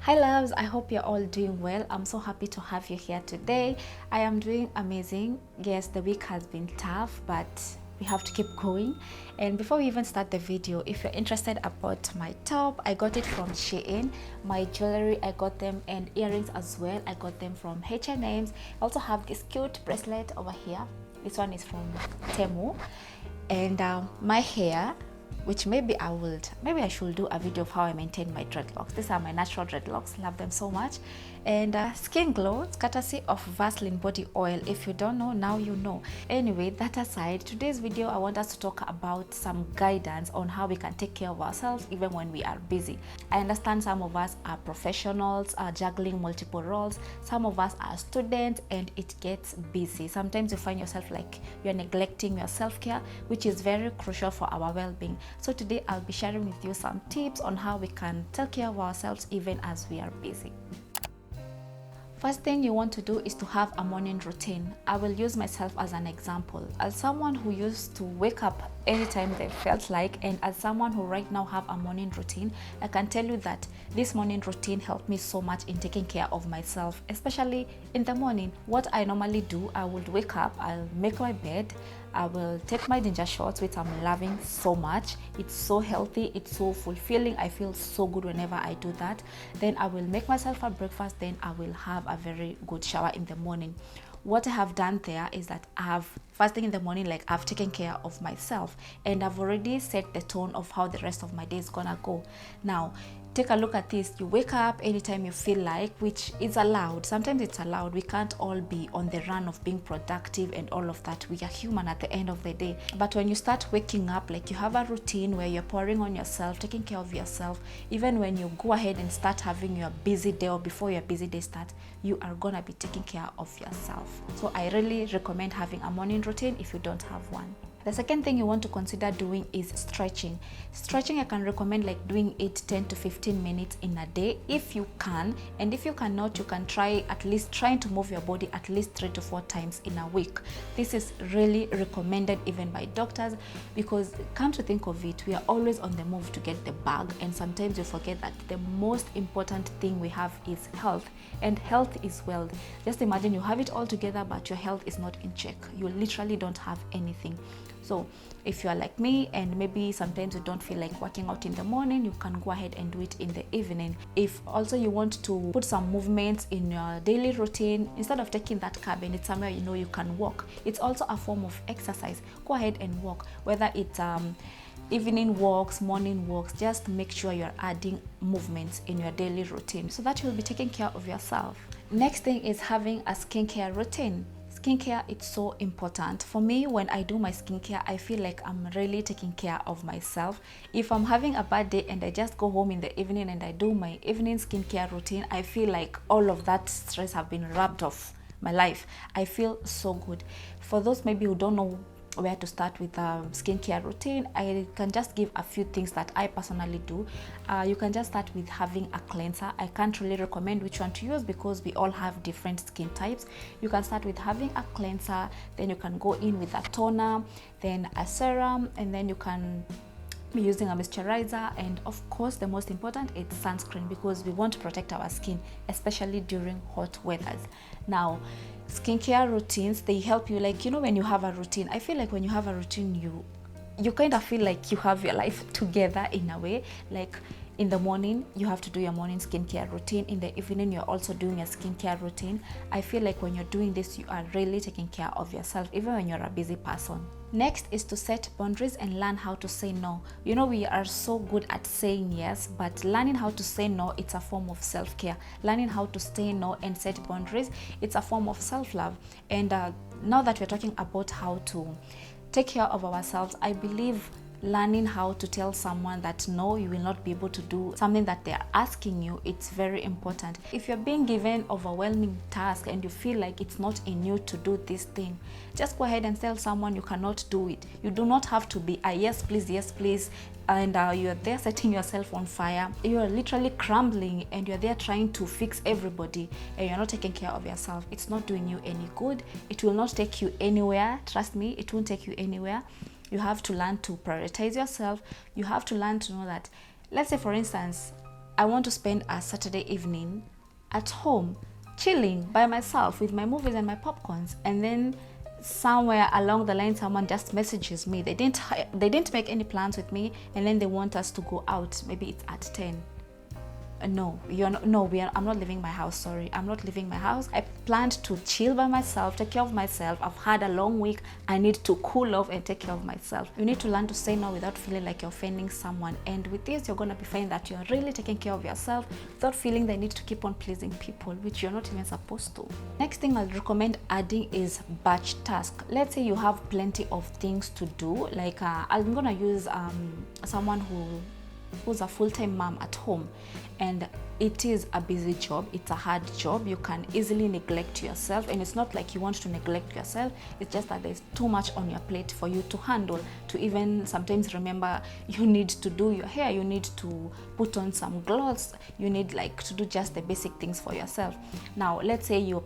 Hi loves, I hope you're all doing well. I'm so happy to have you here today. I am doing amazing. Yes, the week has been tough, but we have to keep going. And before we even start the video, if you're interested about my top, I got it from Shein. My jewelry, I got them, and earrings as well. I got them from H&M's. I also have this cute bracelet over here. This one is from Temu. And my hair, which maybe I should do a video of how I maintain my dreadlocks. These are my natural dreadlocks, love them so much. And skin glow, it's courtesy of Vaseline body oil. If you don't know, now you know. Anyway, that aside, today's video I want us to talk about some guidance on how we can take care of ourselves even when we are busy. I understand some of us are professionals, are juggling multiple roles. Some of us are students and it gets busy. Sometimes you find yourself like you're neglecting your self-care, which is very crucial for our well-being. So today I'll be sharing with you some tips on how we can take care of ourselves even as we are busy. First thing you want to do is to have a morning routine. I will use myself as an example. As someone who used to wake up anytime they felt like, and as someone who right now have a morning routine, I can tell you that this morning routine helped me so much in taking care of myself, especially in the morning. What I normally do, I would wake up, I'll make my bed, I will take my ninja shots, which I'm loving so much. It's so healthy, it's so fulfilling. I feel so good whenever I do that. Then I will make myself a breakfast, then I will have a very good shower in the morning. What I have done there is that I have, first thing in the morning, like I've taken care of myself and I've already set the tone of how the rest of my day is gonna go. Now, take a look at this. You wake up anytime you feel like, which is allowed. Sometimes it's allowed. We can't all be on the run of being productive and all of that. We are human at the end of the day. But when you start waking up, like you have a routine where you're pouring on yourself, taking care of yourself, even when you go ahead and start having your busy day or before your busy day starts, you are gonna be taking care of yourself. So I really recommend having a morning routine if you don't have one. The second thing you want to consider doing is stretching. Stretching, I can recommend like doing it 10 to 15 minutes in a day if you can, and if you cannot, you can try at least trying to move your body at least 3 to 4 times in a week. This is really recommended even by doctors, because come to think of it, we are always on the move to get the bag, and sometimes we forget that the most important thing we have is health, and health is wealth. Just imagine you have it all together but your health is not in check. You literally don't have anything. So if you are like me and maybe sometimes you don't feel like working out in the morning, you can go ahead and do it in the evening. If also you want to put some movements in your daily routine, instead of taking that cab and it's somewhere you know you can walk, it's also a form of exercise. Go ahead and walk, whether it's evening walks, morning walks. Just make sure you're adding movements in your daily routine so that you'll be taking care of yourself. Next thing is having a skincare routine. Skincare, it's so important. For me, when I do my skincare, I feel like I'm really taking care of myself. If I'm having a bad day and I just go home in the evening and I do my evening skincare routine, I feel like all of that stress have been rubbed off my life. I feel so good. For those maybe who don't know where to start with skincare routine, I can just give a few things that I personally do. You can just start with having a cleanser. I can't really recommend which one to use because we all have different skin types. You can start with having a cleanser, then you can go in with a toner, then a serum, and then you can be using a moisturizer, and of course the most important is sunscreen, because we want to protect our skin, especially during hot weathers. Now, skincare routines, they help you, like, you know, when you have a routine, I feel like when you have a routine, you kind of feel like you have your life together in a way. Like in the morning, you have to do your morning skincare routine. In the evening, you're also doing your skincare routine. I feel like when you're doing this, you are really taking care of yourself, even when you're a busy person. Next is to set boundaries and learn how to say no. You know, we are so good at saying yes, but learning how to say no, it's a form of self-care. Learning how to say no and set boundaries, it's a form of self-love. And now that we're talking about how to take care of ourselves, I believe learning how to tell someone that no, you will not be able to do something that they're asking you, it's very important. If you're being given overwhelming task and you feel like it's not in you to do this thing, just go ahead and tell someone you cannot do it. You do not have to be a yes please, and you're there setting yourself on fire. You're literally crumbling and you're there trying to fix everybody and you're not taking care of yourself. It's not doing you any good. It will not take you anywhere. Trust me, it won't take you anywhere. You have to learn to prioritize yourself. You have to learn to know that, let's say for instance, I want to spend a Saturday evening at home, chilling by myself with my movies and my popcorns, and then somewhere along the line someone just messages me. They didn't make any plans with me, and then they want us to go out. Maybe it's at 10. No, I'm not leaving my house. Sorry, I'm not leaving my house. I planned to chill by myself, take care of myself. I've had a long week. I need to cool off and take care of myself. You need to learn to say no without feeling like you're offending someone. And with this, you're going to be finding that you're really taking care of yourself without feeling the need to keep on pleasing people, which you're not even supposed to. Next thing I'll recommend adding is batch task. Let's say you have plenty of things to do. Like I'm going to use someone who's a full-time mom at home, and it is a busy job, it's a hard job. You can easily neglect yourself, and it's not like you want to neglect yourself, it's just that there's too much on your plate for you to handle, to even sometimes remember you need to do your hair, you need to put on some gloves, you need like to do just the basic things for yourself. Now let's say you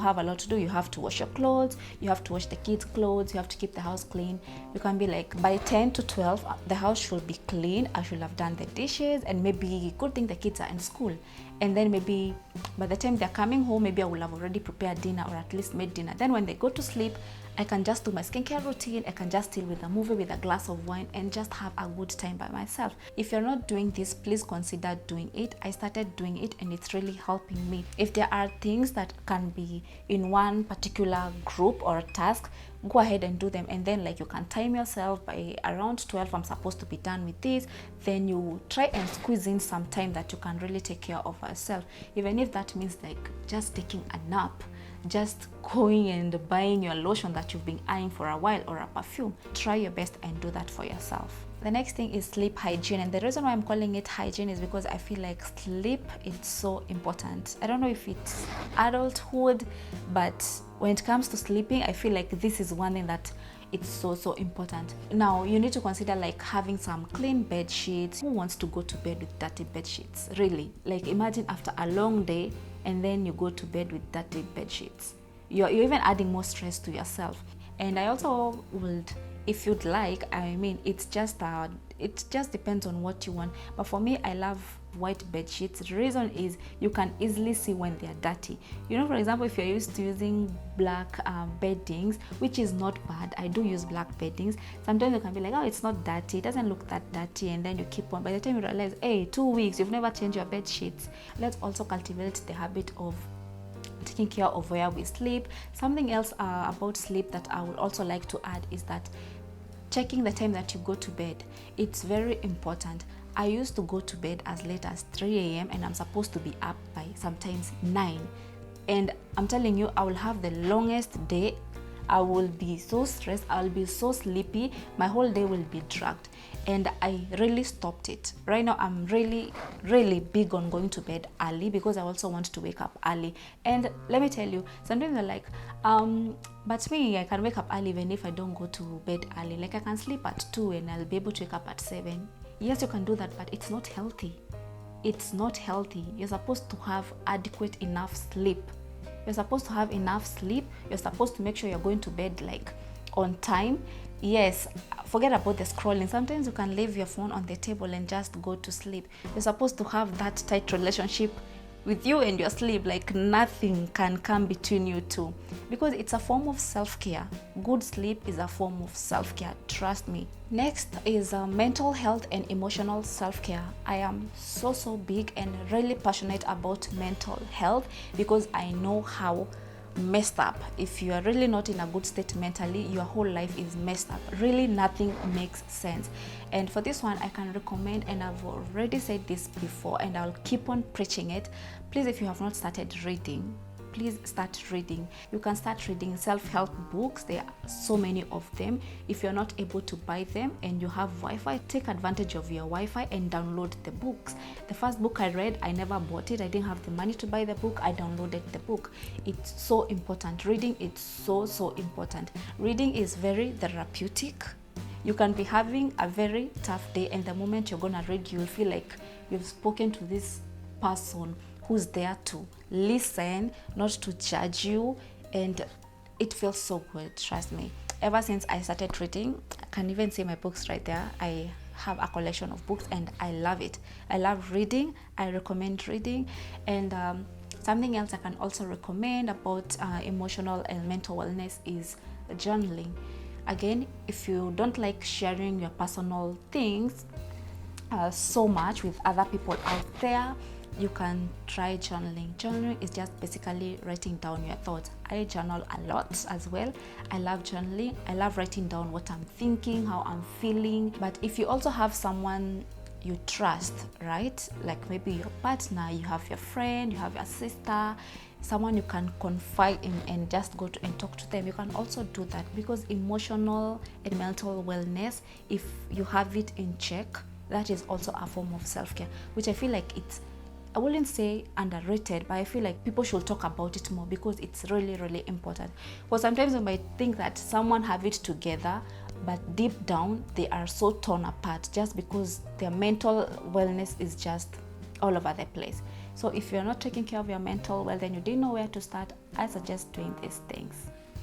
have a lot to do. You have to wash your clothes, you have to wash the kids' clothes, you have to keep the house clean. You can be like, by 10 to 12 the house should be clean, I should have done the dishes, and maybe good thing the kids are in school, and then maybe by the time they're coming home, maybe I will have already prepared dinner, or at least made dinner. Then when they go to sleep, I can just do my skincare routine, I can just chill with a movie with a glass of wine and just have a good time by myself. If you're not doing this, please consider doing it. I started doing it and it's really helping me. If there are things that can be in one particular group or task, go ahead and do them, and then like you can time yourself. By around 12 I'm supposed to be done with this. Then you try and squeeze in some time that you can really take care of yourself, even if that means like just taking a nap, just going and buying your lotion that you've been eyeing for a while, or a perfume. Try your best and do that for yourself. The next thing is sleep hygiene, and the reason why I'm calling it hygiene is because I feel like sleep is so important. I don't know if it's adulthood, but when it comes to sleeping, I feel like this is one thing that it's so important. Now you need to consider like having some clean bed sheets. Who wants to go to bed with dirty bed sheets? Really, like imagine after a long day and then you go to bed with dirty bed sheets. You're even adding more stress to yourself. And I also would, if you'd like, I mean, it just depends on what you want, but for me, I love white bed sheets. The reason is you can easily see when they're dirty. You know, for example, if you're used to using black beddings, which is not bad, I do use black beddings. Sometimes you can be like, oh, it's not dirty, it doesn't look that dirty, and then you keep on. By the time you realize, hey, 2 weeks you've never changed your bed sheets. Let's also cultivate the habit of taking care of where we sleep. Something else about sleep that I would also like to add is that checking the time that you go to bed. It's very important. I used to go to bed as late as 3 a.m. and I'm supposed to be up by sometimes 9. And I'm telling you, I will have the longest day. I will be so stressed, I'll be so sleepy, my whole day will be dragged. And I really stopped it. Right now I'm really big on going to bed early because I also want to wake up early. And let me tell you, sometimes they're like, but me, I can wake up early even if I don't go to bed early. Like I can sleep at 2 and I'll be able to wake up at 7. Yes, you can do that, but it's not healthy. It's not healthy. You're supposed to have adequate enough sleep. You're supposed to have enough sleep. You're supposed to make sure you're going to bed like on time. Yes, forget about the scrolling. Sometimes you can leave your phone on the table and just go to sleep. You're supposed to have that tight relationship with you and your sleep, like nothing can come between you two, because it's a form of self-care. Good sleep is a form of self-care, trust me. Next is mental health and emotional self-care. I am so big and really passionate about mental health because I know how messed up. If you are really not in a good state mentally, your whole life is messed up. Really, nothing makes sense. And for this one, I can recommend, and I've already said this before and I'll keep on preaching it. Please, if you have not started reading, please start reading. You can start reading self-help books. There are so many of them. If you're not able to buy them and you have Wi-Fi, take advantage of your Wi-Fi and download the books. The first book I read, I never bought it. I didn't have the money to buy the book. I downloaded the book. It's so important. Reading is so important. Reading is very therapeutic. You can be having a very tough day, and the moment you're gonna read, you'll feel like you've spoken to this person who's there to listen, not to judge you, and it feels so good, trust me. Ever since I started reading, I can even see my books right there. I have a collection of books, and I love it. I love reading. I recommend reading. And something else I can also recommend about emotional and mental wellness is journaling. Again, if you don't like sharing your personal things so much with other people out there, you can try journaling. Journaling is just basically writing down your thoughts. I journal a lot as well. I love journaling. I love writing down what I'm thinking, how I'm feeling. But if you also have someone you trust, right, like maybe your partner, you have your friend, you have your sister, someone you can confide in and just go to and talk to them, you can also do that, because emotional and mental wellness, if you have it in check, that is also a form of self-care, which I feel like it's, I wouldn't say underrated, but I feel like people should talk about it more, because it's really, really important. Because sometimes you might think that someone have it together, but deep down they are so torn apart just because their mental wellness is just all over the place. So if you're not taking care of your mental well, then you didn't know where to start, I suggest doing these things.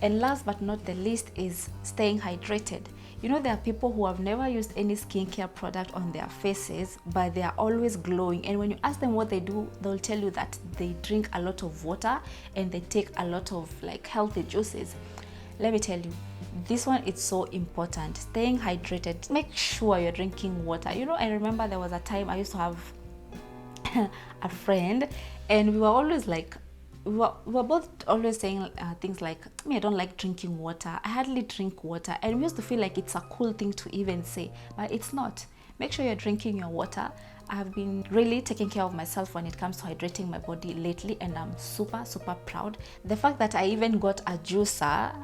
And last but not the least is staying hydrated. You know, there are people who have never used any skincare product on their faces, but they are always glowing. And when you ask them what they do, they'll tell you that they drink a lot of water and they take a lot of like healthy juices. Let me tell you, this one is so important. Staying hydrated. Make sure you're drinking water. You know, I remember there was a time I used to have a friend, and we were always like, we were both always saying things like, I don't like drinking water. I hardly drink water. And we used to feel like it's a cool thing to even say, but it's not. Make sure you're drinking your water. I've been really taking care of myself when it comes to hydrating my body lately, and I'm super, super proud. The fact that I even got a juicer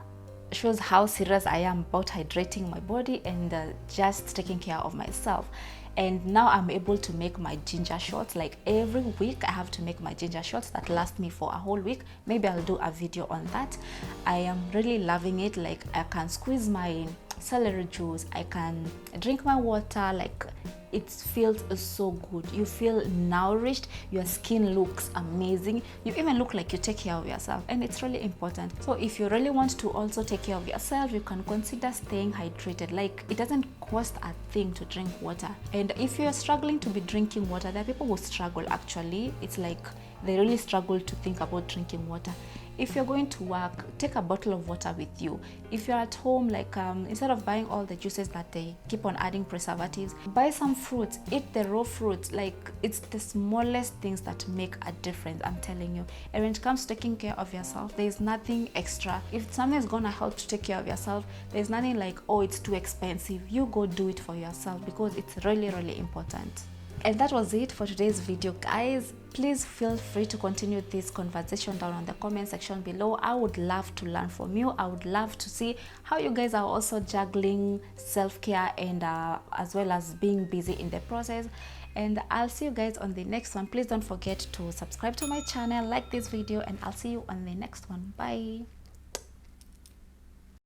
shows how serious I am about hydrating my body and just taking care of myself. And now I'm able to make my ginger shots. Like every week I have to make my ginger shots that last me for a whole week. Maybe I'll do a video on that. I am really loving it. Like I can squeeze my celery juice, I can drink my water, like it feels so good. You feel nourished, your skin looks amazing, you even look like you take care of yourself, and it's really important. So if you really want to also take care of yourself, you can consider staying hydrated. Like it doesn't cost a thing to drink water. And if you're struggling to be drinking water, there are people who struggle actually. It's like they really struggle to think about drinking water. If you're going to work, take a bottle of water with you. If you're at home, like instead of buying all the juices that they keep on adding preservatives, buy some fruits, eat the raw fruits. Like it's the smallest things that make a difference, I'm telling you. And when it comes to taking care of yourself, there's nothing extra. If something is gonna help to take care of yourself, there's nothing like, oh, it's too expensive. You go do it for yourself, because it's really, really important. And that was it for today's video, guys. Please feel free to continue this conversation down on the comment section below. I would love to learn from you. I would love to see how you guys are also juggling self-care and as well as being busy in the process. And I'll see you guys on the next one. Please don't forget to subscribe to my channel, like this video, and I'll see you on the next one. Bye.